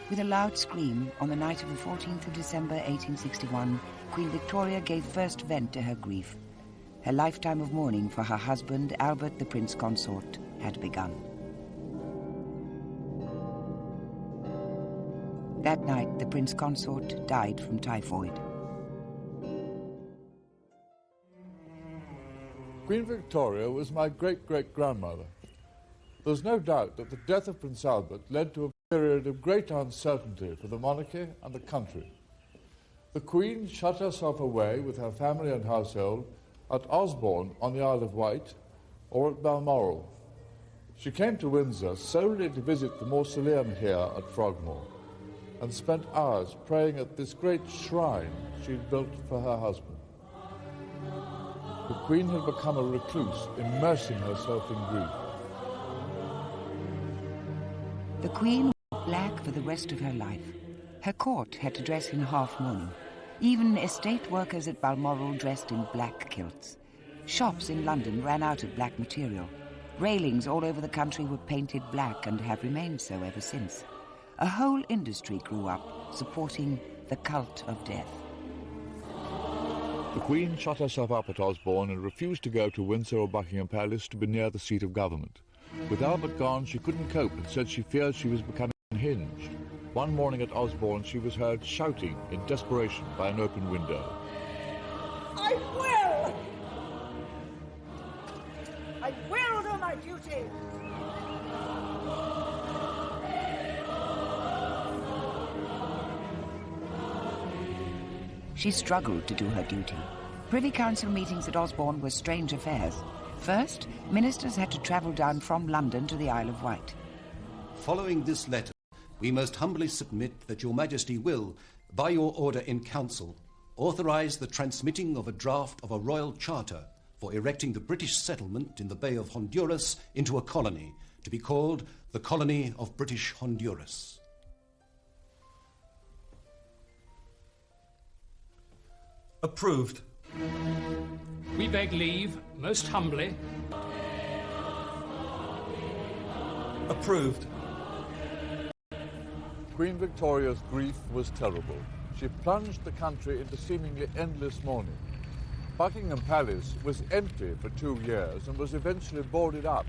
With a loud scream, on the night of the 14th of December 1861, Queen Victoria gave first vent to her grief. Her lifetime of mourning for her husband, Albert the Prince Consort, had begun. That night, the Prince Consort died from typhoid. Queen Victoria was my great-great-grandmother. There's no doubt that the death of Prince Albert led to a period of great uncertainty for the monarchy and the country. The Queen shut herself away with her family and household at Osborne on the Isle of Wight or at Balmoral. She came to Windsor solely to visit the mausoleum here at Frogmore and spent hours praying at this great shrine she'd built for her husband. The Queen had become a recluse, immersing herself in grief. The Queen wore black for the rest of her life. Her court had to dress in half-mourning. Even estate workers at Balmoral dressed in black kilts. Shops in London ran out of black material. Railings all over the country were painted black and have remained so ever since. A whole industry grew up, supporting the cult of death. The Queen shut herself up at Osborne and refused to go to Windsor or Buckingham Palace to be near the seat of government. With Albert gone, she couldn't cope and said she feared she was becoming unhinged. One morning at Osborne, she was heard shouting in desperation by an open window. I will! I will do my duty! She struggled to do her duty. Privy Council meetings at Osborne were strange affairs. First, ministers had to travel down from London to the Isle of Wight. Following this letter, we most humbly submit that your Majesty will, by your order in council, authorise the transmitting of a draft of a royal charter for erecting the British settlement in the Bay of Honduras into a colony, to be called the Colony of British Honduras. Approved. We beg leave, most humbly. Approved. Queen Victoria's grief was terrible. She plunged the country into seemingly endless mourning. Buckingham Palace was empty for 2 years and was eventually boarded up.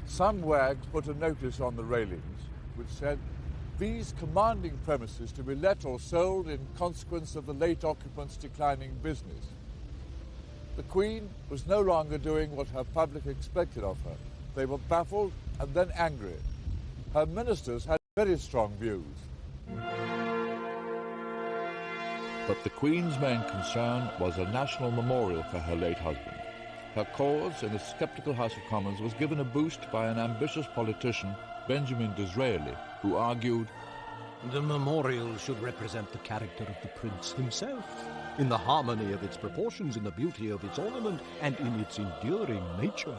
Some wags put a notice on the railings which said, "These commanding premises to be let or sold in consequence of the late occupants' declining business." The Queen was no longer doing what her public expected of her. They were baffled and then angry. Her ministers had very strong views. But the Queen's main concern was a national memorial for her late husband. Her cause in the sceptical House of Commons was given a boost by an ambitious politician, Benjamin Disraeli, who argued, "The memorial should represent the character of the prince himself, in the harmony of its proportions, in the beauty of its ornament, and in its enduring nature,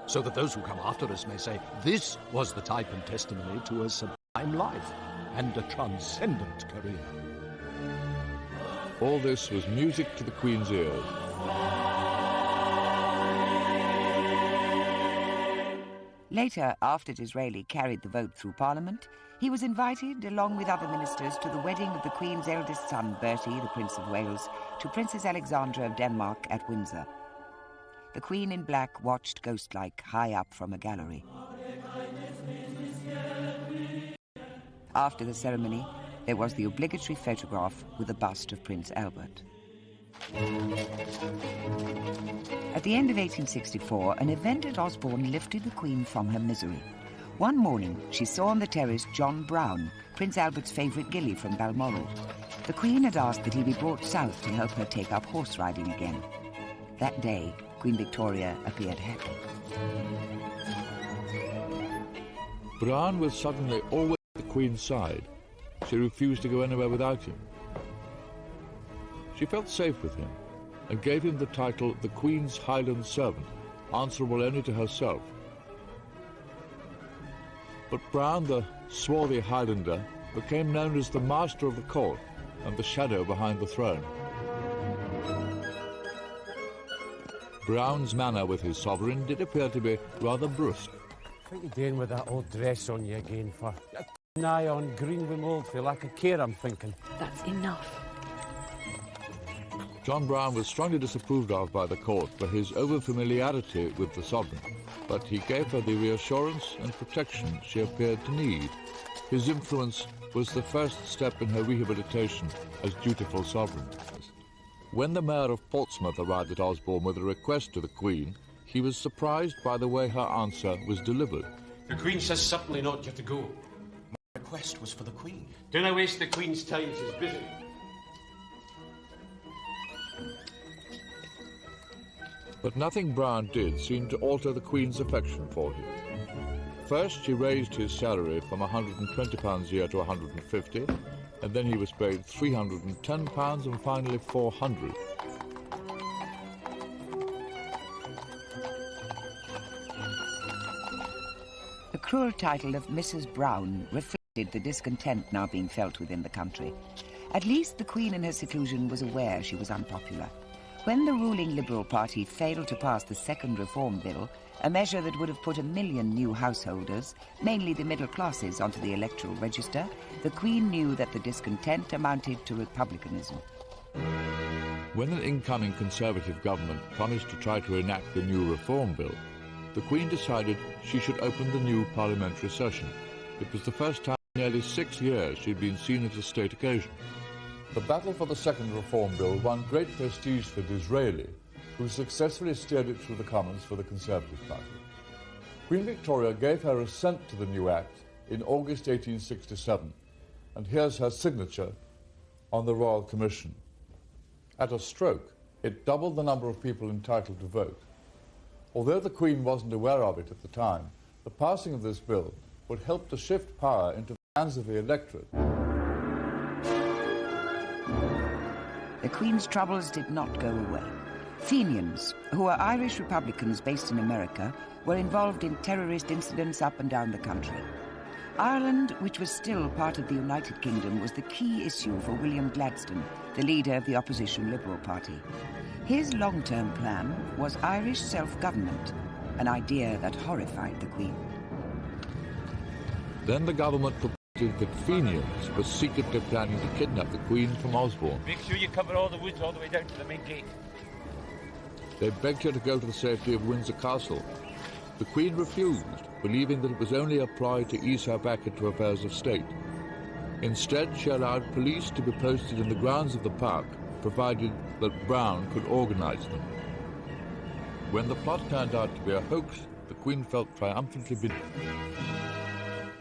so that those who come after us may say, this was the type and testimony to a sublime life and a transcendent career." All this was music to the Queen's ears. Later, after Disraeli carried the vote through Parliament, he was invited, along with other ministers, to the wedding of the Queen's eldest son, Bertie, the Prince of Wales, to Princess Alexandra of Denmark at Windsor. The Queen in black watched ghost-like high up from a gallery. After the ceremony, there was the obligatory photograph with the bust of Prince Albert. At the end of 1864, an event at Osborne lifted the Queen from her misery. One morning, she saw on the terrace John Brown, Prince Albert's favourite gillie from Balmoral. The Queen had asked that he be brought south to help her take up horse riding again. That day, Queen Victoria appeared happy. Brown was suddenly always at the Queen's side. She refused to go anywhere without him. She felt safe with him and gave him the title the Queen's Highland Servant, answerable only to herself. But Brown, the swarthy Highlander, became known as the master of the court and the shadow behind the throne. Brown's manner with his sovereign did appear to be rather brusque. What are you doing with that old dress on you again for? Nigh on Greenwim Oldfield, like a care, I'm thinking. That's enough. John Brown was strongly disapproved of by the court for his over-familiarity with the sovereign, but he gave her the reassurance and protection she appeared to need. His influence was the first step in her rehabilitation as dutiful sovereign. When the mayor of Portsmouth arrived at Osborne with a request to the Queen, he was surprised by the way her answer was delivered. The Queen says certainly not, you're to go. My request was for the Queen. Don't I waste the Queen's time, she's busy. But nothing Brown did seemed to alter the Queen's affection for him. First, she raised his salary from £120 a year to £150, and then he was paid £310 and finally £400. The cruel title of Mrs. Brown reflected the discontent now being felt within the country. At least the Queen in her seclusion was aware she was unpopular. When the ruling Liberal Party failed to pass the second Reform Bill, a measure that would have put 1 million new householders, mainly the middle classes, onto the electoral register, the Queen knew that the discontent amounted to republicanism. When an incoming Conservative government promised to try to enact the new Reform Bill, the Queen decided she should open the new parliamentary session. It was the first time in nearly 6 years she'd been seen as a state occasion. The battle for the second Reform Bill won great prestige for Disraeli, who successfully steered it through the Commons for the Conservative Party. Queen Victoria gave her assent to the new Act in August 1867, and here's her signature on the Royal Commission. At a stroke, it doubled the number of people entitled to vote. Although the Queen wasn't aware of it at the time, the passing of this bill would help to shift power into the hands of the electorate. The Queen's troubles did not go away. Fenians, who were Irish Republicans based in America, were involved in terrorist incidents up and down the country. Ireland, which was still part of the United Kingdom, was the key issue for William Gladstone, the leader of the opposition Liberal Party. His long-term plan was Irish self-government, an idea that horrified the Queen. Then the government proposed that Fenians were secretly planning to kidnap the Queen from Osborne. Make sure you cover all the woods all the way down to the main gate. They begged her to go to the safety of Windsor Castle. The Queen refused, believing that it was only a ploy to ease her back into affairs of state. Instead, she allowed police to be posted in the grounds of the park, provided that Brown could organise them. When the plot turned out to be a hoax, the Queen felt triumphantly vindicated.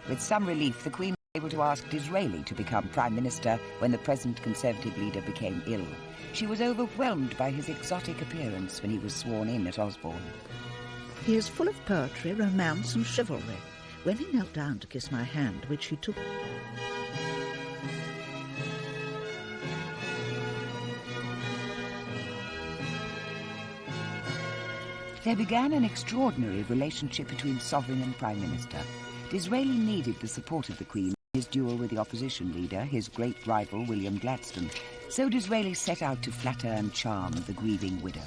With some relief, the Queen was able to ask Disraeli to become Prime Minister when the present Conservative leader became ill. She was overwhelmed by his exotic appearance when he was sworn in at Osborne. He is full of poetry, romance and chivalry. When he knelt down to kiss my hand, which he took... There began an extraordinary relationship between Sovereign and Prime Minister. Disraeli needed the support of the Queen in his duel with the opposition leader, his great rival William Gladstone. So Disraeli set out to flatter and charm the grieving widow.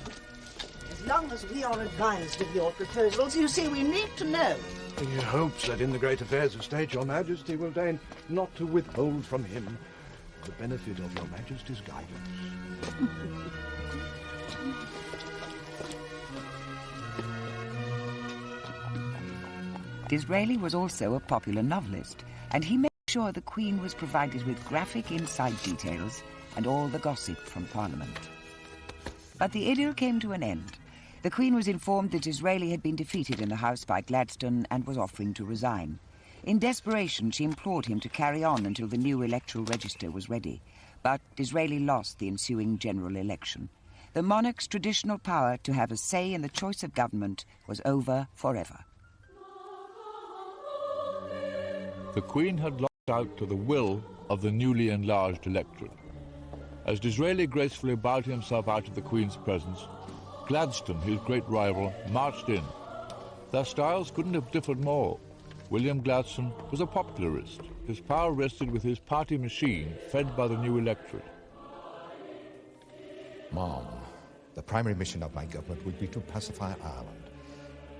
As long as we are advised of your proposals, you see, we need to know. He hopes that in the great affairs of state your Majesty will deign not to withhold from him the benefit of your Majesty's guidance. Disraeli was also a popular novelist, and he made sure the Queen was provided with graphic inside details and all the gossip from Parliament. But the idyll came to an end. The Queen was informed that Disraeli had been defeated in the House by Gladstone and was offering to resign. In desperation, she implored him to carry on until the new electoral register was ready. But Disraeli lost the ensuing general election. The monarch's traditional power to have a say in the choice of government was over forever. The Queen had lost out to the will of the newly enlarged electorate. As Disraeli gracefully bowed himself out of the Queen's presence, Gladstone, his great rival, marched in. Their styles couldn't have differed more. William Gladstone was a popularist. His power rested with his party machine, fed by the new electorate. Mom, the primary mission of my government would be to pacify Ireland.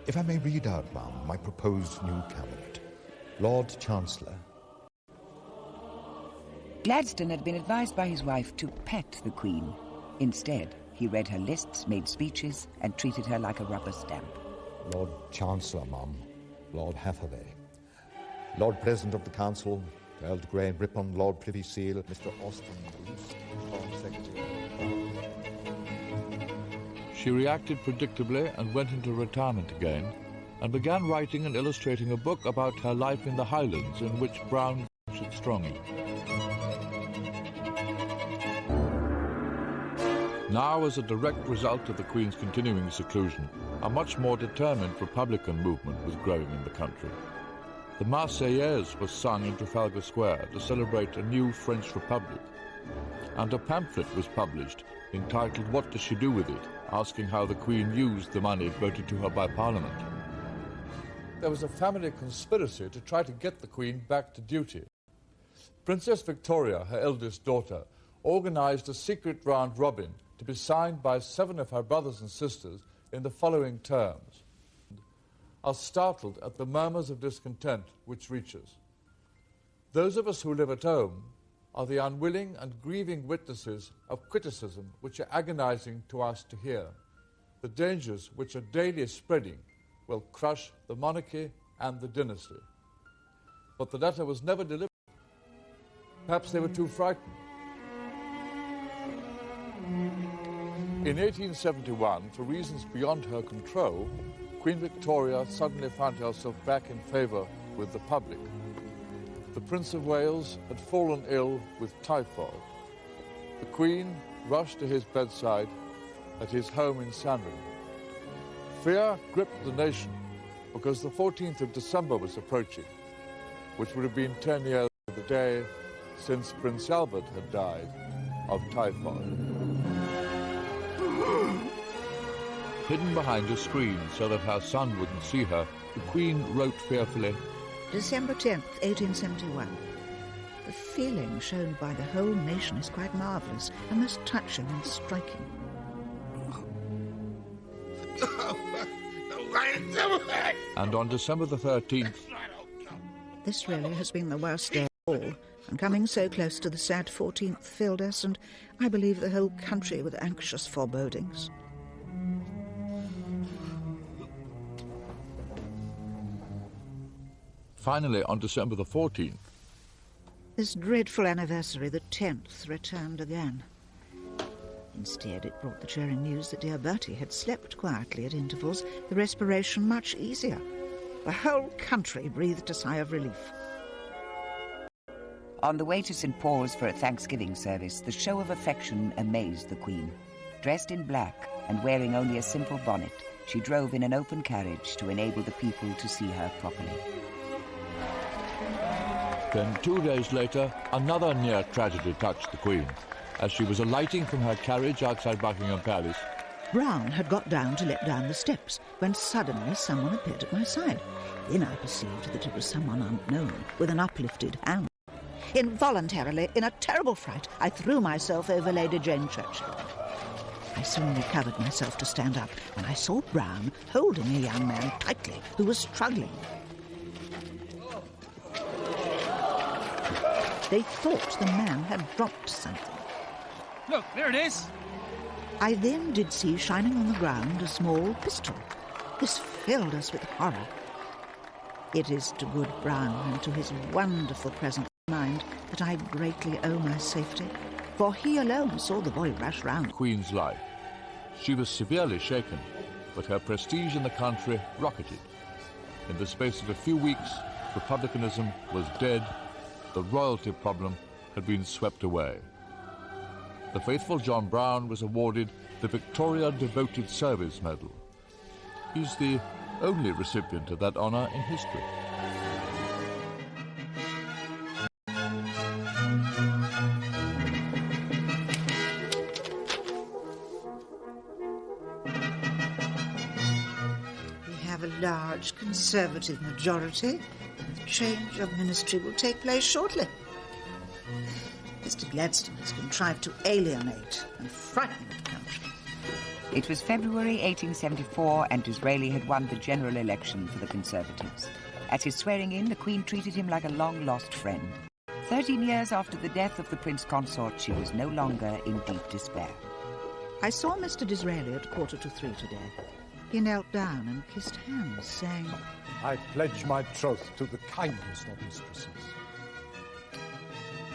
If I may read out, Mom, my proposed new cabinet. Lord Chancellor, Gladstone had been advised by his wife to pet the Queen. Instead, he read her lists, made speeches, and treated her like a rubber stamp. Lord Chancellor, Mum, Lord Hathaway, Lord President of the Council, Earl Graham Ripon, Lord Privy Seal, Mr. Austin, Foreign Secretary. She reacted predictably and went into retirement again, and began writing and illustrating a book about her life in the Highlands, in which Brown featured strongly. Now, as a direct result of the Queen's continuing seclusion, a much more determined Republican movement was growing in the country. The Marseillaise was sung in Trafalgar Square to celebrate a new French Republic, and a pamphlet was published entitled "What Does She Do With It?", asking how the Queen used the money voted to her by Parliament. There was a family conspiracy to try to get the Queen back to duty. Princess Victoria, her eldest daughter, organised a secret round robin to be signed by 7 of her brothers and sisters in the following terms: "Are startled at the murmurs of discontent which reach us. Those of us who live at home are the unwilling and grieving witnesses of criticism which are agonizing to us to hear. The dangers which are daily spreading will crush the monarchy and the dynasty." But the letter was never delivered. Perhaps they were too frightened. In 1871, for reasons beyond her control, Queen Victoria suddenly found herself back in favour with the public. The Prince of Wales had fallen ill with typhoid. The Queen rushed to his bedside at his home in Sandringham. Fear gripped the nation because the 14th of December was approaching, which would have been 10 years to the day since Prince Albert had died of typhoid. Hidden behind a screen so that her son wouldn't see her, the Queen wrote fearfully, December 10th, 1871. The feeling shown by the whole nation is quite marvellous and most touching and striking. And on December the 13th, This really has been the worst day of all, and coming so close to the sad 14th filled us, and I believe the whole country, with anxious forebodings. finally on December the 14th, This dreadful anniversary, the 10th, returned again. Instead, it brought the cheering news that dear Bertie had slept quietly at intervals, the respiration much easier. The whole country breathed a sigh of relief. On the way to St. Paul's for a Thanksgiving service, the show of affection amazed the Queen. Dressed in black and wearing only a simple bonnet, she drove in an open carriage to enable the people to see her properly. Then 2 days later, another near tragedy touched the Queen. As she was alighting from her carriage outside Buckingham Palace, Brown had got down to let down the steps when suddenly someone appeared at my side. Then I perceived that it was someone unknown with an uplifted hand. Involuntarily, in a terrible fright, I threw myself over Lady Jane Churchill. I soon recovered myself to stand up when I saw Brown holding a young man tightly who was struggling. They thought the man had dropped something. Look, there it is. I then did see shining on the ground a small pistol. This filled us with horror. It is to good Brown and to his wonderful presence of mind that I greatly owe my safety, for he alone saw the boy rush round. Queen's life. She was severely shaken, but her prestige in the country rocketed. In the space of a few weeks, republicanism was dead. The royalty problem had been swept away. The faithful John Brown was awarded the Victoria Devoted Service Medal. He's the only recipient of that honour in history. We have a large Conservative majority, and the change of ministry will take place shortly. Mr. Gladstone has contrived to alienate and frighten the country. It was February 1874, and Disraeli had won the general election for the Conservatives. At his swearing-in, the Queen treated him like a long-lost friend. 13 years after the death of the Prince Consort, she was no longer in deep despair. I saw Mr. Disraeli at 2:45 today. He knelt down and kissed hands, saying, I pledge my troth to the kindest of mistresses.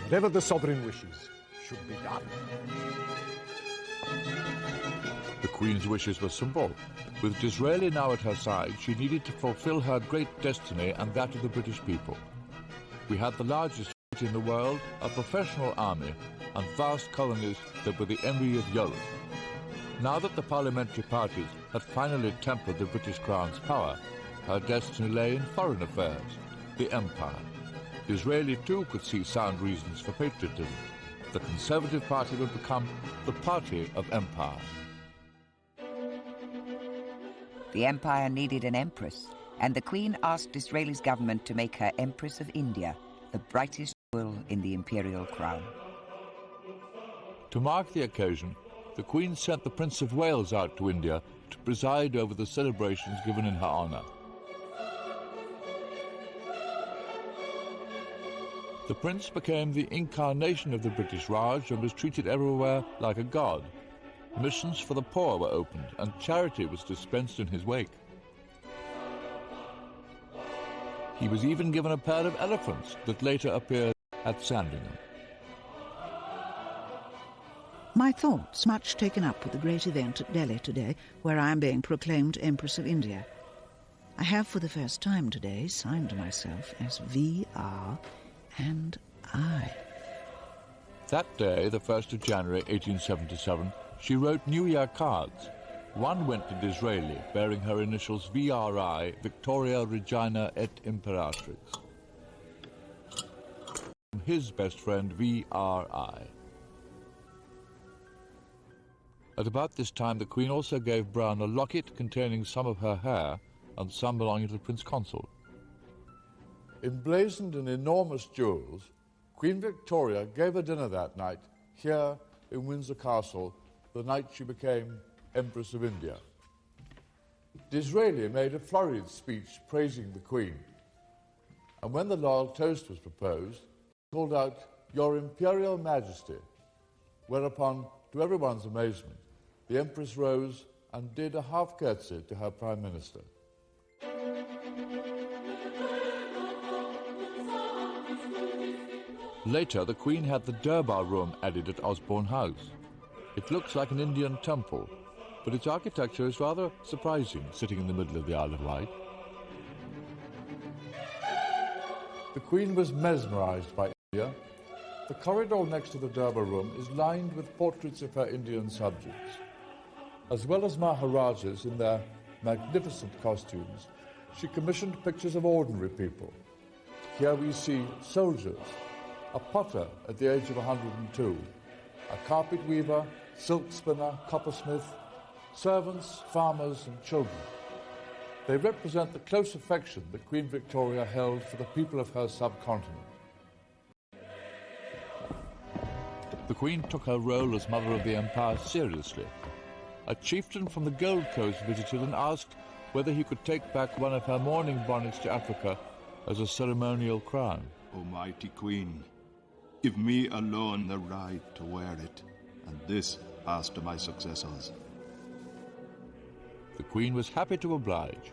Whatever the sovereign wishes should be done. The Queen's wishes were simple. With Disraeli now at her side, she needed to fulfill her great destiny and that of the British people. We had the largest fleet in the world, a professional army, and vast colonies that were the envy of Europe. Now that the parliamentary parties had finally tempered the British Crown's power, her destiny lay in foreign affairs, the Empire. Disraeli too could see sound reasons for patriotism. The Conservative Party would become the party of empire. The Empire needed an empress, and the Queen asked Disraeli's government to make her Empress of India, the brightest jewel in the imperial crown. To mark the occasion, the Queen sent the Prince of Wales out to India to preside over the celebrations given in her honour. The Prince became the incarnation of the British Raj and was treated everywhere like a god. Missions for the poor were opened and charity was dispensed in his wake. He was even given a pair of elephants that later appeared at Sandringham. My thoughts much taken up with the great event at Delhi today, where I am being proclaimed Empress of India. I have for the first time today signed myself as V.R. and I. That day, the 1st of January 1877, she wrote New Year cards. One went to Disraeli, bearing her initials VRI, Victoria Regina et Imperatrix. His best friend VRI. At about this time, the Queen also gave Brown a locket containing some of her hair and some belonging to the Prince Consort. Emblazoned in enormous jewels, Queen Victoria gave a dinner that night here in Windsor Castle, the night she became Empress of India. Disraeli made a flurried speech praising the Queen, and when the loyal toast was proposed, he called out, "Your Imperial Majesty," whereupon, to everyone's amazement, the Empress rose and did a half curtsy to her Prime Minister. Later, the Queen had the Durbar Room added at Osborne House. It looks like an Indian temple, but its architecture is rather surprising, sitting in the middle of the Isle of Wight. The Queen was mesmerised by India. The corridor next to the Durbar Room is lined with portraits of her Indian subjects. As well as Maharajas in their magnificent costumes, she commissioned pictures of ordinary people. Here we see soldiers, a potter at the age of 102, a carpet weaver, silk spinner, coppersmith, servants, farmers and children. They represent the close affection that Queen Victoria held for the people of her subcontinent. The Queen took her role as Mother of the Empire seriously. A chieftain from the Gold Coast visited and asked whether he could take back one of her mourning bonnets to Africa as a ceremonial crown. O mighty Queen, give me alone the right to wear it, and this pass to my successors. The Queen was happy to oblige.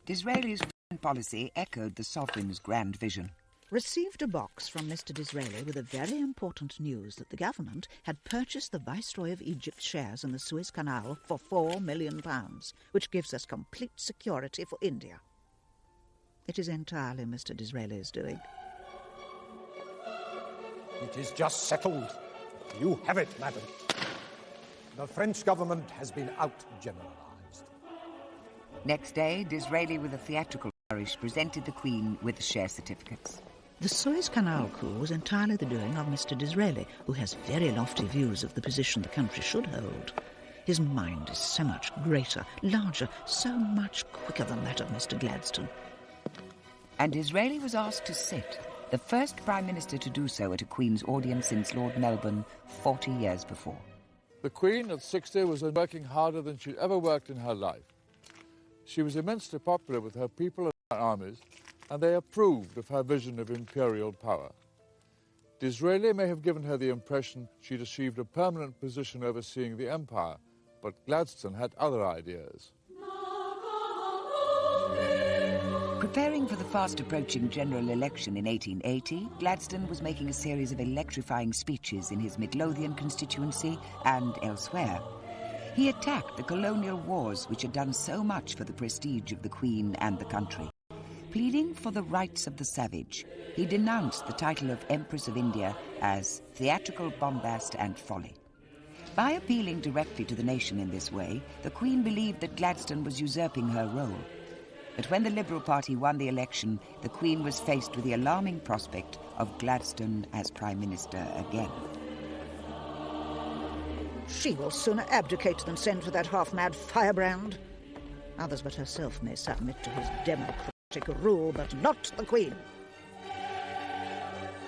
Disraeli's foreign policy echoed the sovereign's grand vision. Received a box from Mr. Disraeli with a very important news that the government had purchased the Viceroy of Egypt's shares in the Suez Canal for £4 million, which gives us complete security for India. It is entirely Mr. Disraeli's doing. It is just settled. You have it, madam. The French government has been out-generalized. Next day, Disraeli, with a theatrical flourish, presented the Queen with the share certificates. The Suez Canal coup was entirely the doing of Mr. Disraeli, who has very lofty views of the position the country should hold. His mind is so much greater, larger, so much quicker than that of Mr. Gladstone. And Disraeli was asked to sit, the first Prime Minister to do so at a Queen's audience since Lord Melbourne 40 years before. The Queen at 60 was working harder than she'd ever worked in her life. She was immensely popular with her people and her armies, and they approved of her vision of imperial power. Disraeli may have given her the impression she'd achieved a permanent position overseeing the empire, but Gladstone had other ideas. Preparing for the fast-approaching general election in 1880, Gladstone was making a series of electrifying speeches in his Midlothian constituency and elsewhere. He attacked the colonial wars which had done so much for the prestige of the Queen and the country. Pleading for the rights of the savage, he denounced the title of Empress of India as theatrical bombast and folly. By appealing directly to the nation in this way, the Queen believed that Gladstone was usurping her role. But when the Liberal Party won the election, the Queen was faced with the alarming prospect of Gladstone as Prime Minister again. She will sooner abdicate than send for that half-mad firebrand. Others but herself may submit to his democratic rule, but not the Queen.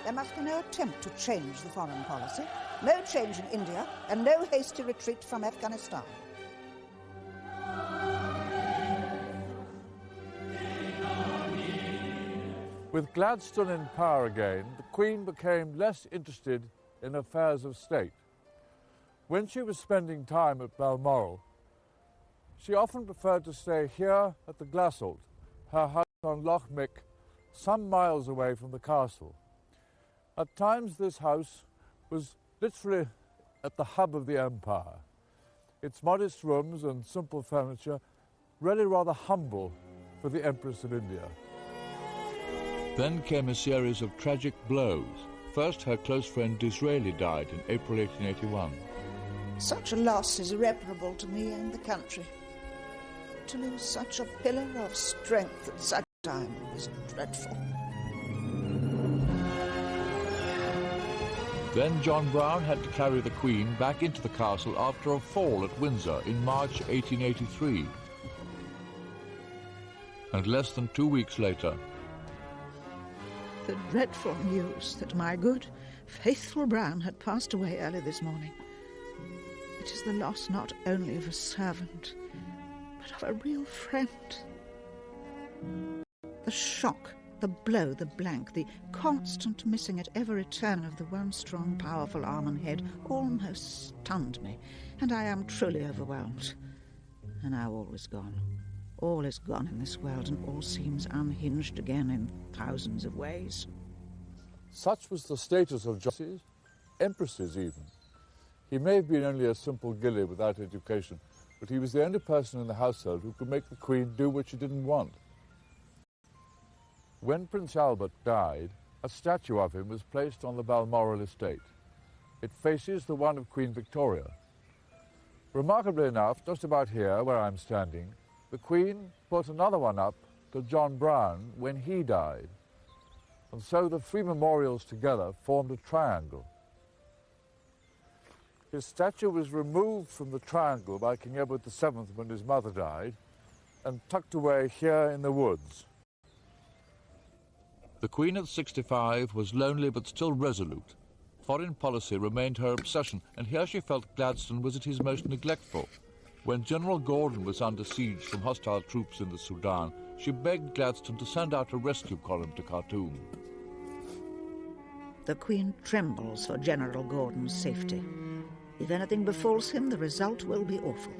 There must be no attempt to change the foreign policy, no change in India, and no hasty retreat from Afghanistan. With Gladstone in power again, the Queen became less interested in affairs of state. When she was spending time at Balmoral, she often preferred to stay here at the Glassholt, her house on Loch Mick, some miles away from the castle. At times this house was literally at the hub of the empire. Its modest rooms and simple furniture really rather humble for the Empress of India. Then came a series of tragic blows. First, her close friend Disraeli died in April 1881. Such a loss is irreparable to me and the country. To lose such a pillar of strength at such a time is dreadful. Then John Brown had to carry the Queen back into the castle after a fall at Windsor in March 1883. And less than 2 weeks later, the dreadful news that my good, faithful Brown had passed away early this morning. It is the loss not only of a servant, but of a real friend. The shock, the blow, the blank, the constant missing at every turn of the one strong, powerful arm and head almost stunned me, and I am truly overwhelmed. And now all is gone. All is gone in this world, and all seems unhinged again in thousands of ways. such was the status of justices, empresses even. He may have been only a simple gilly without education, but he was the only person in the household who could make the Queen do what she didn't want. When Prince Albert died, a statue of him was placed on the Balmoral estate. It faces the one of Queen Victoria. Remarkably enough, just about here, where I'm standing, the Queen put another one up to John Brown when he died. And so the three memorials together formed a triangle. His statue was removed from the triangle by King Edward VII when his mother died and tucked away here in the woods. The Queen at 65 was lonely but still resolute. Foreign policy remained her obsession, and here she felt Gladstone was at his most neglectful. When General Gordon was under siege from hostile troops in the Sudan, she begged Gladstone to send out a rescue column to Khartoum. The Queen trembles for General Gordon's safety. If anything befalls him, the result will be awful.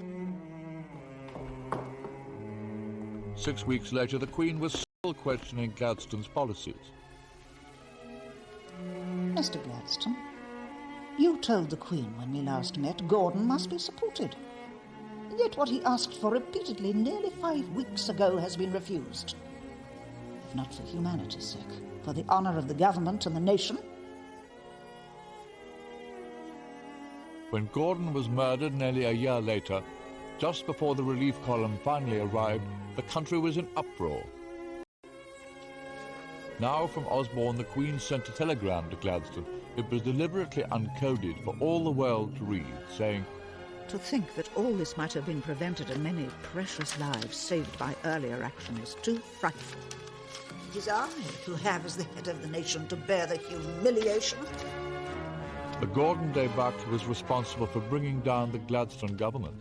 6 weeks later, the Queen was still questioning Gladstone's policies. Mr. Gladstone, you told the Queen when we last met Gordon must be supported. Yet what he asked for repeatedly nearly 5 weeks ago has been refused. If not for humanity's sake, for the honour of the government and the nation. When Gordon was murdered nearly a year later, just before the relief column finally arrived, the country was in uproar. Now from Osborne, the Queen sent a telegram to Gladstone. It was deliberately uncoded for all the world to read, saying, To think that all this might have been prevented and many precious lives saved by earlier action is too frightful. It is I who have, as the head of the nation, to bear the humiliation. The Gordon débâcle was responsible for bringing down the Gladstone government.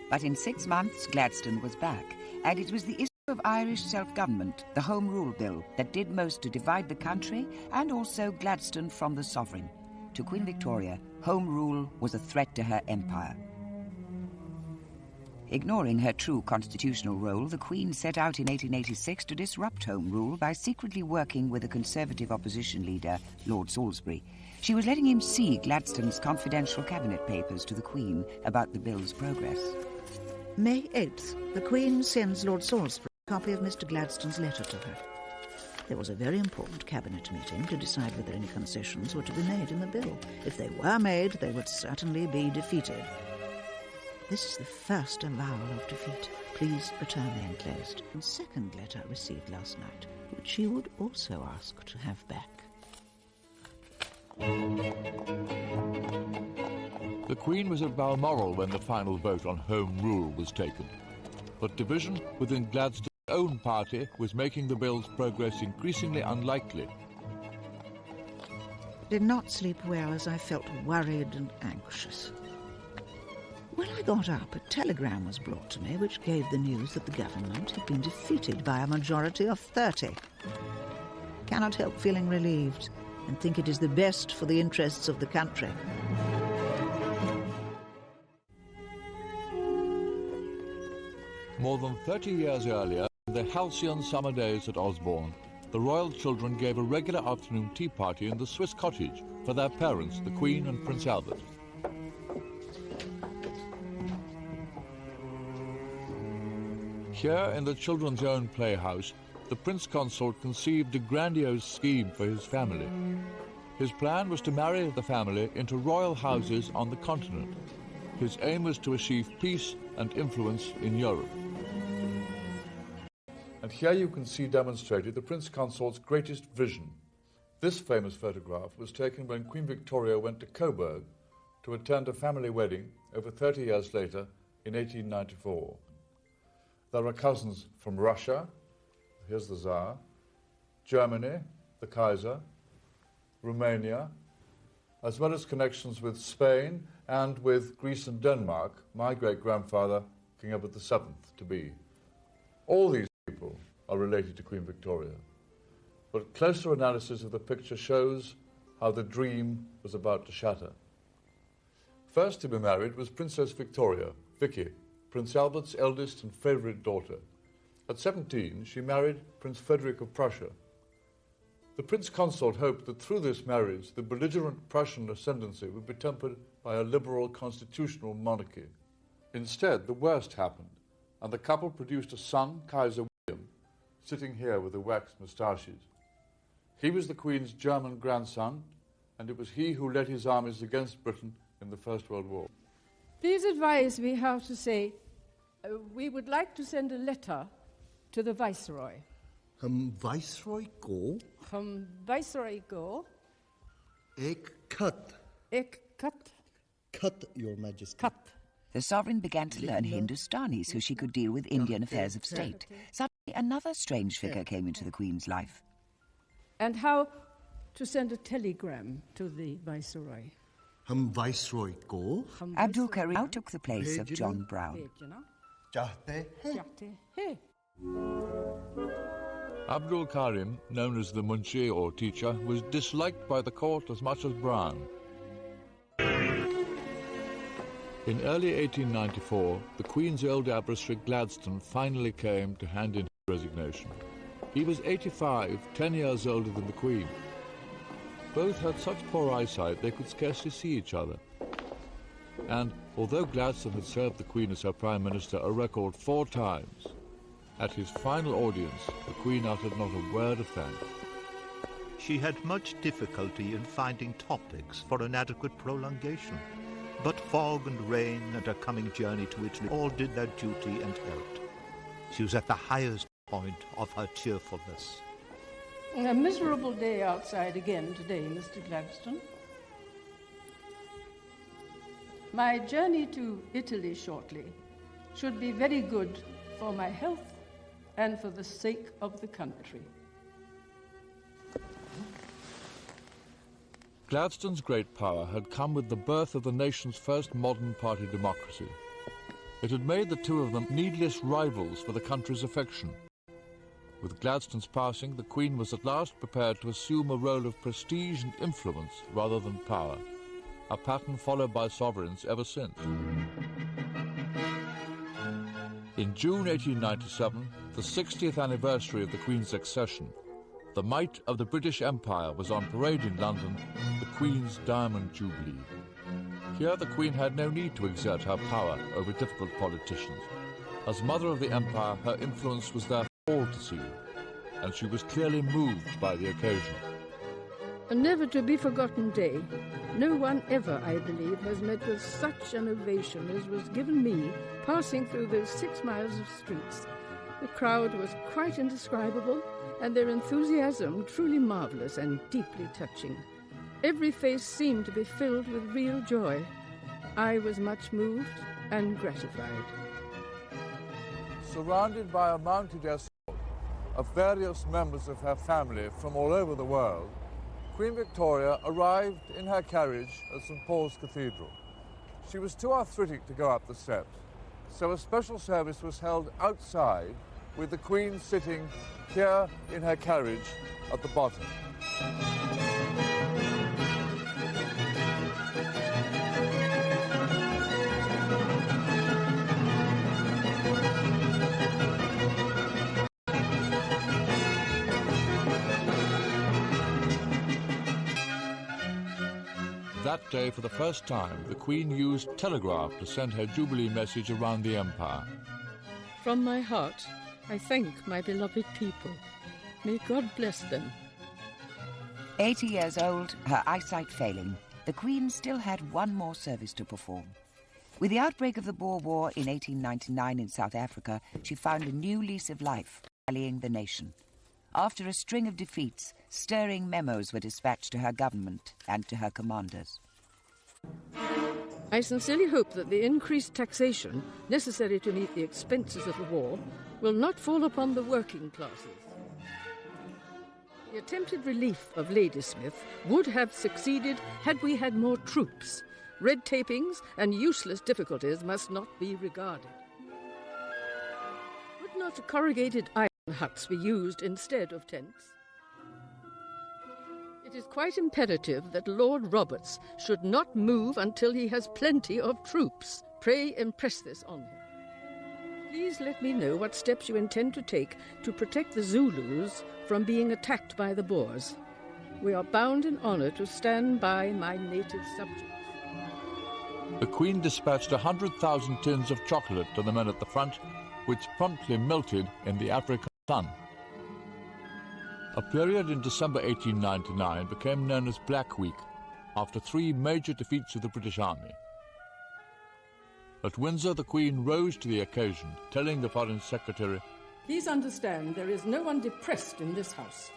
But in 6 months, Gladstone was back, and it was the issue of Irish self-government, the Home Rule Bill, that did most to divide the country and also Gladstone from the sovereign. To Queen Victoria, Home Rule was a threat to her empire. Ignoring her true constitutional role, the Queen set out in 1886 to disrupt Home Rule by secretly working with a Conservative opposition leader, Lord Salisbury. She was letting him see Gladstone's confidential cabinet papers to the Queen about the bill's progress. May 8th, the Queen sends Lord Salisbury a copy of Mr. Gladstone's letter to her. There was a very important cabinet meeting to decide whether any concessions were to be made in the bill. If they were made, they would certainly be defeated. This is the first avowal of defeat. Please return the enclosed. The second letter received last night, which she would also ask to have back. The Queen was at Balmoral when the final vote on Home Rule was taken. But division within Gladstone's own party was making the bill's progress increasingly unlikely. I did not sleep well as I felt worried and anxious. When I got up, a telegram was brought to me which gave the news that the government had been defeated by a majority of 30. Cannot help feeling relieved and think it is the best for the interests of the country. More than 30 years earlier, in the halcyon summer days at Osborne, the royal children gave a regular afternoon tea party in the Swiss cottage for their parents, the Queen and Prince Albert. Here, in the children's own playhouse, the Prince Consort conceived a grandiose scheme for his family. His plan was to marry the family into royal houses on the continent. His aim was to achieve peace and influence in Europe. And here you can see demonstrated the Prince Consort's greatest vision. This famous photograph was taken when Queen Victoria went to Coburg to attend a family wedding over 30 years later in 1894. There are cousins from Russia, here's the Tsar, Germany, the Kaiser, Romania, as well as connections with Spain and with Greece and Denmark, my great-grandfather, King Edward VII, to be. All these people are related to Queen Victoria, but closer analysis of the picture shows how the dream was about to shatter. First to be married was Princess Victoria, Vicky, Prince Albert's eldest and favourite daughter. At 17, she married Prince Frederick of Prussia. The Prince Consort hoped that through this marriage, the belligerent Prussian ascendancy would be tempered by a liberal constitutional monarchy. Instead, the worst happened, and the couple produced a son, Kaiser William, sitting here with the waxed moustaches. He was the Queen's German grandson, and it was he who led his armies against Britain in the First World War. Please advise me how to say, we would like to send a letter to the Viceroy. Viceroy go? Viceroy go. Ek cut. Ek cut. Cut, Your Majesty. Cut. The sovereign began to learn Hindustani so she could deal with Indian affairs of state. Suddenly, another strange figure came into the Queen's life. And how to send a telegram to the Viceroy. Viceroy go? Abdul Karim now took the place of John Brown. Abdul Karim, known as the Munshi or teacher, was disliked by the court as much as Brown. In early 1894, the Queen's old adversary Gladstone finally came to hand in his resignation. He was 85, 10 years older than the Queen. Both had such poor eyesight they could scarcely see each other. And although Gladstone had served the Queen as her Prime Minister a record 4 times, at his final audience, the Queen uttered not a word of thanks. She had much difficulty in finding topics for an adequate prolongation, but fog and rain and her coming journey to Italy all did their duty and helped. She was at the highest point of her cheerfulness. A miserable day outside again today, Mr. Gladstone. My journey to Italy shortly should be very good for my health and for the sake of the country. Gladstone's great power had come with the birth of the nation's first modern party democracy. It had made the two of them needless rivals for the country's affection. With Gladstone's passing, the Queen was at last prepared to assume a role of prestige and influence rather than power, a pattern followed by sovereigns ever since. In June 1897, the 60th anniversary of the Queen's accession, the might of the British Empire was on parade in London, the Queen's Diamond Jubilee. Here the Queen had no need to exert her power over difficult politicians. As Mother of the Empire, her influence was there for all to see, and she was clearly moved by the occasion. A never-to-be-forgotten day. No one ever, I believe, has met with such an ovation as was given me passing through those 6 miles of streets. The crowd was quite indescribable, and their enthusiasm truly marvellous and deeply touching. Every face seemed to be filled with real joy. I was much moved and gratified. Surrounded by a mounted escort of various members of her family from all over the world, Queen Victoria arrived in her carriage at St. Paul's Cathedral. She was too arthritic to go up the steps, so a special service was held outside with the Queen sitting here in her carriage at the bottom. That day, for the first time, the Queen used telegraph to send her Jubilee message around the Empire. From my heart, I thank my beloved people. May God bless them. 80 years old, her eyesight failing, the Queen still had one more service to perform. With the outbreak of the Boer War in 1899 in South Africa, she found a new lease of life, rallying the nation. After a string of defeats, stirring memos were dispatched to her government and to her commanders. I sincerely hope that the increased taxation necessary to meet the expenses of the war will not fall upon the working classes. The attempted relief of Ladysmith would have succeeded had we had more troops. Red tapings and useless difficulties must not be regarded. Would not corrugated iron huts be used instead of tents? It is quite imperative that Lord Roberts should not move until he has plenty of troops. Pray impress this on him. Please let me know what steps you intend to take to protect the Zulus from being attacked by the Boers. We are bound in honour to stand by my native subjects. The Queen dispatched 100,000 tins of chocolate to the men at the front, which promptly melted in the African sun. A period in December 1899 became known as Black Week, after 3 major defeats of the British Army. At Windsor, the Queen rose to the occasion, telling the Foreign Secretary, Please understand there is no one depressed in this house.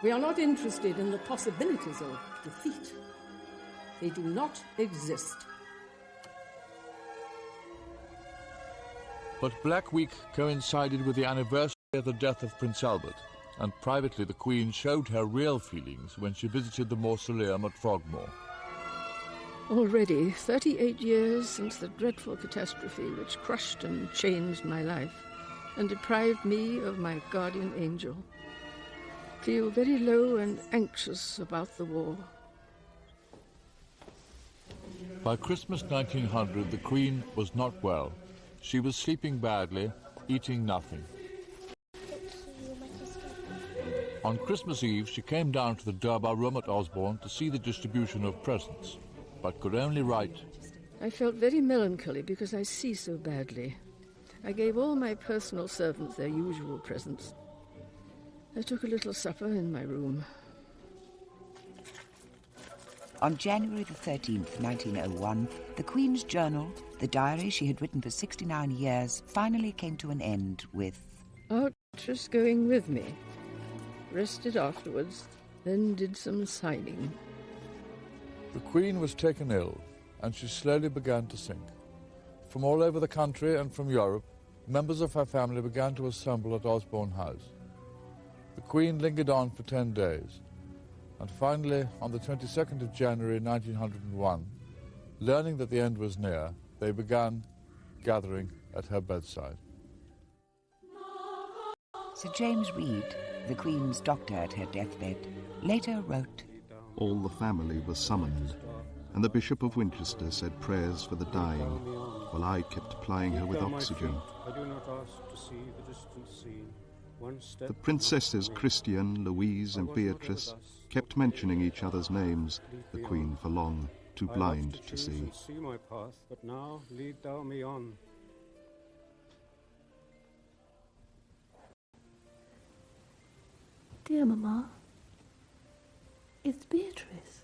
We are not interested in the possibilities of defeat. They do not exist. But Black Week coincided with the anniversary of the death of Prince Albert, and privately the Queen showed her real feelings when she visited the mausoleum at Frogmore. Already 38 years since the dreadful catastrophe which crushed and changed my life and deprived me of my guardian angel. Feel very low and anxious about the war. By Christmas 1900, the Queen was not well. She was sleeping badly, eating nothing. On Christmas Eve, she came down to the Durbar room at Osborne to see the distribution of presents, but could only write, I felt very melancholy because I see so badly. I gave all my personal servants their usual presents. I took a little supper in my room. On January the 13th, 1901, the Queen's journal, the diary she had written for 69 years, finally came to an end with, Artress going with me. Rested afterwards, then did some signing. The Queen was taken ill, and she slowly began to sink. From all over the country and from Europe, members of her family began to assemble at Osborne House. The Queen lingered on for 10 days, and finally, on the 22nd of January 1901, learning that the end was near, they began gathering at her bedside. Sir James Reed, the Queen's doctor at her deathbed, later wrote, All the family was summoned, and the Bishop of Winchester said prayers for the dying, while I kept plying her with oxygen. I do not ask to see the distant scene. The princesses Christian, Louise and Beatrice kept mentioning each other's names, the Queen for long, too blind to see. See my path, but now lead thou me on. Dear Mamma, it's Beatrice.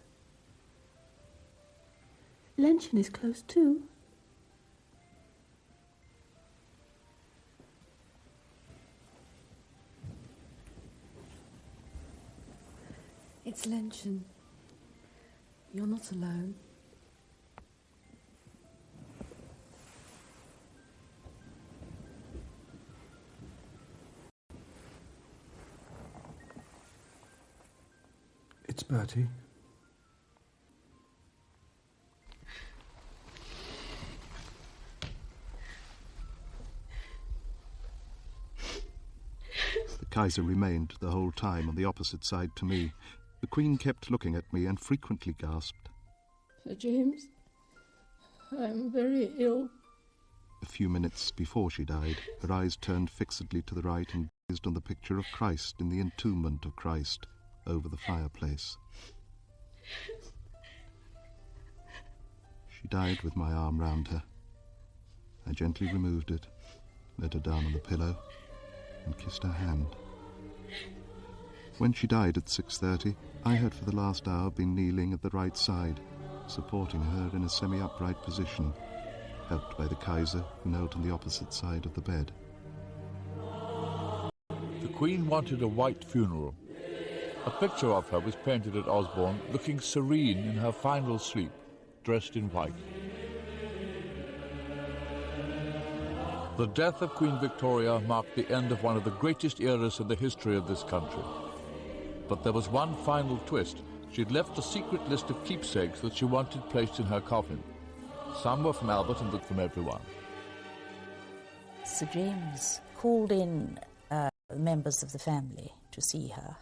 Luncheon is close too. It's luncheon. You're not alone. It's Bertie. The Kaiser remained the whole time on the opposite side to me. The Queen kept looking at me and frequently gasped. Sir James, I'm very ill. A few minutes before she died, her eyes turned fixedly to the right and gazed on the picture of Christ in the entombment of Christ over the fireplace. She died with my arm round her. I gently removed it, let her down on the pillow, and kissed her hand. When she died at 6:30, I had for the last hour been kneeling at the right side, supporting her in a semi-upright position, helped by the Kaiser, who knelt on the opposite side of the bed. The Queen wanted a white funeral. A picture of her was painted at Osborne, looking serene in her final sleep, dressed in white. The death of Queen Victoria marked the end of one of the greatest eras in the history of this country. But there was one final twist. She'd left a secret list of keepsakes that she wanted placed in her coffin. Some were from Albert and from everyone. Sir James called in members of the family to see her,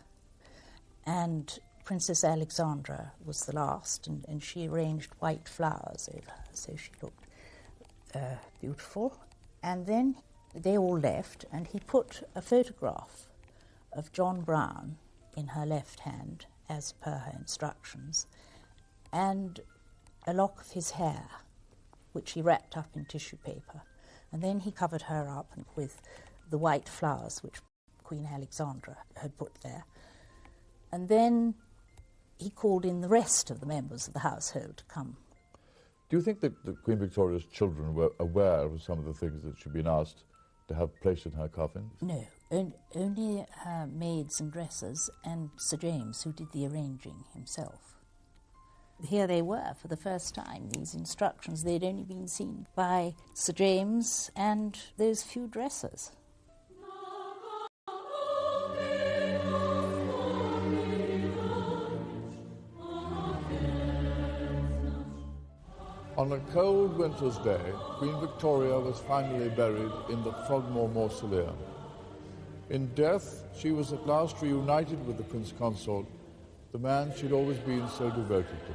and Princess Alexandra was the last, and she arranged white flowers over her, so she looked beautiful. And then they all left, and he put a photograph of John Brown in her left hand, as per her instructions, and a lock of his hair, which he wrapped up in tissue paper. And then he covered her up with the white flowers which Queen Alexandra had put there. And then he called in the rest of the members of the household to come. Do you think that Queen Victoria's children were aware of some of the things that she'd been asked to have placed in her coffin? No, only her maids and dressers and Sir James, who did the arranging himself. Here they were for the first time, these instructions. They'd only been seen by Sir James and those few dressers. On a cold winter's day, Queen Victoria was finally buried in the Frogmore Mausoleum. In death, she was at last reunited with the Prince Consort, the man she'd always been so devoted to.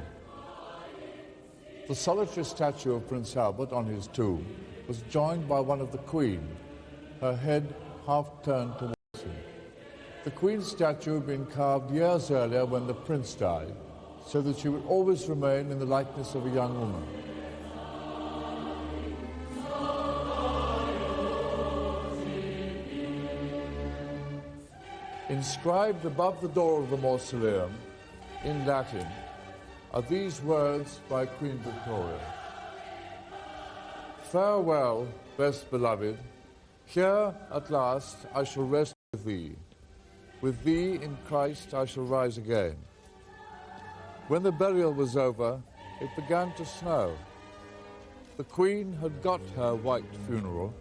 The solitary statue of Prince Albert on his tomb was joined by one of the Queen, her head half turned towards him. The Queen's statue had been carved years earlier when the Prince died, so that she would always remain in the likeness of a young woman. Inscribed above the door of the mausoleum, in Latin, are these words by Queen Victoria. Farewell, best beloved. Here, at last, I shall rest with thee. With thee in Christ I shall rise again. When the burial was over, it began to snow. The Queen had got her white funeral.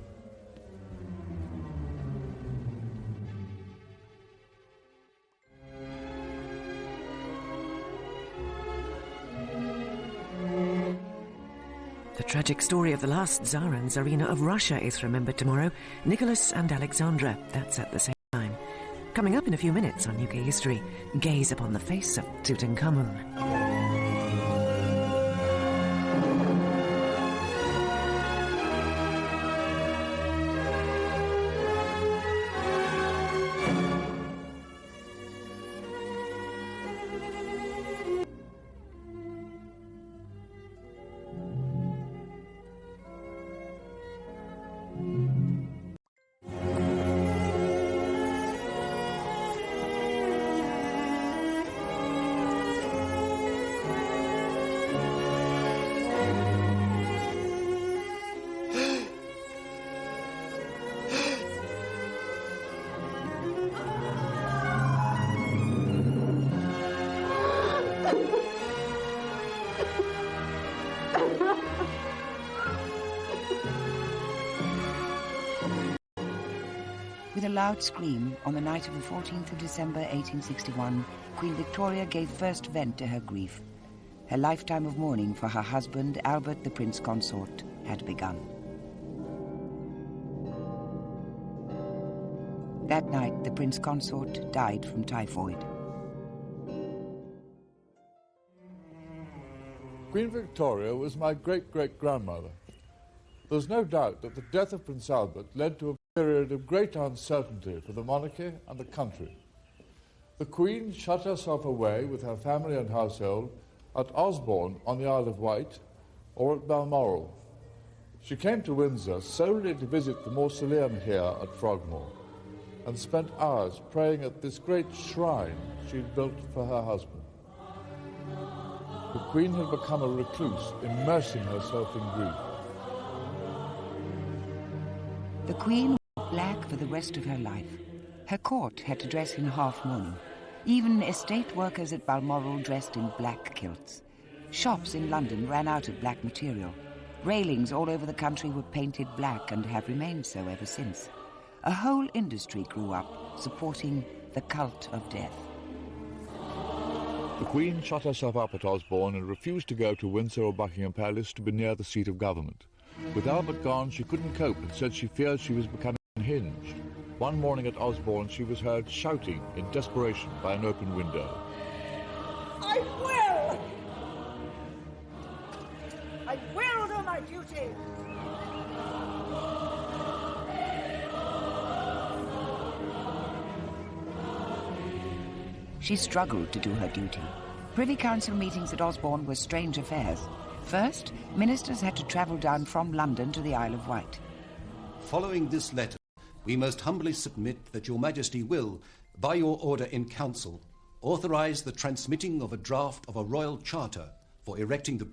The tragic story of the last Tsar and Tsarina of Russia is remembered tomorrow. Nicholas and Alexandra, that's at the same time. Coming up in a few minutes on UK History, gaze upon the face of Tutankhamun. With a loud scream, on the night of the 14th of December 1861, Queen Victoria gave first vent to her grief. Her lifetime of mourning for her husband, Albert the Prince Consort, had begun. That night, the Prince Consort died from typhoid. Queen Victoria was my great-great-grandmother. There's no doubt that the death of Prince Albert led to a period of great uncertainty for the monarchy and the country. The Queen shut herself away with her family and household at Osborne on the Isle of Wight or at Balmoral. She came to Windsor solely to visit the mausoleum here at Frogmore and spent hours praying at this great shrine she'd built for her husband. The Queen had become a recluse, immersing herself in grief. The Queen wore black for the rest of her life. Her court had to dress in half-mourning. Even estate workers at Balmoral dressed in black kilts. Shops in London ran out of black material. Railings all over the country were painted black and have remained so ever since. A whole industry grew up supporting the cult of death. The Queen shut herself up at Osborne and refused to go to Windsor or Buckingham Palace to be near the seat of government. With Albert gone, she couldn't cope and said she feared she was becoming unhinged. One morning at Osborne, she was heard shouting in desperation by an open window. I will! I will do my duty! She struggled to do her duty. Privy Council meetings at Osborne were strange affairs. First, ministers had to travel down from London to the Isle of Wight. Following this letter, we most humbly submit that your Majesty will, by your order in council, authorise the transmitting of a draft of a royal charter for erecting the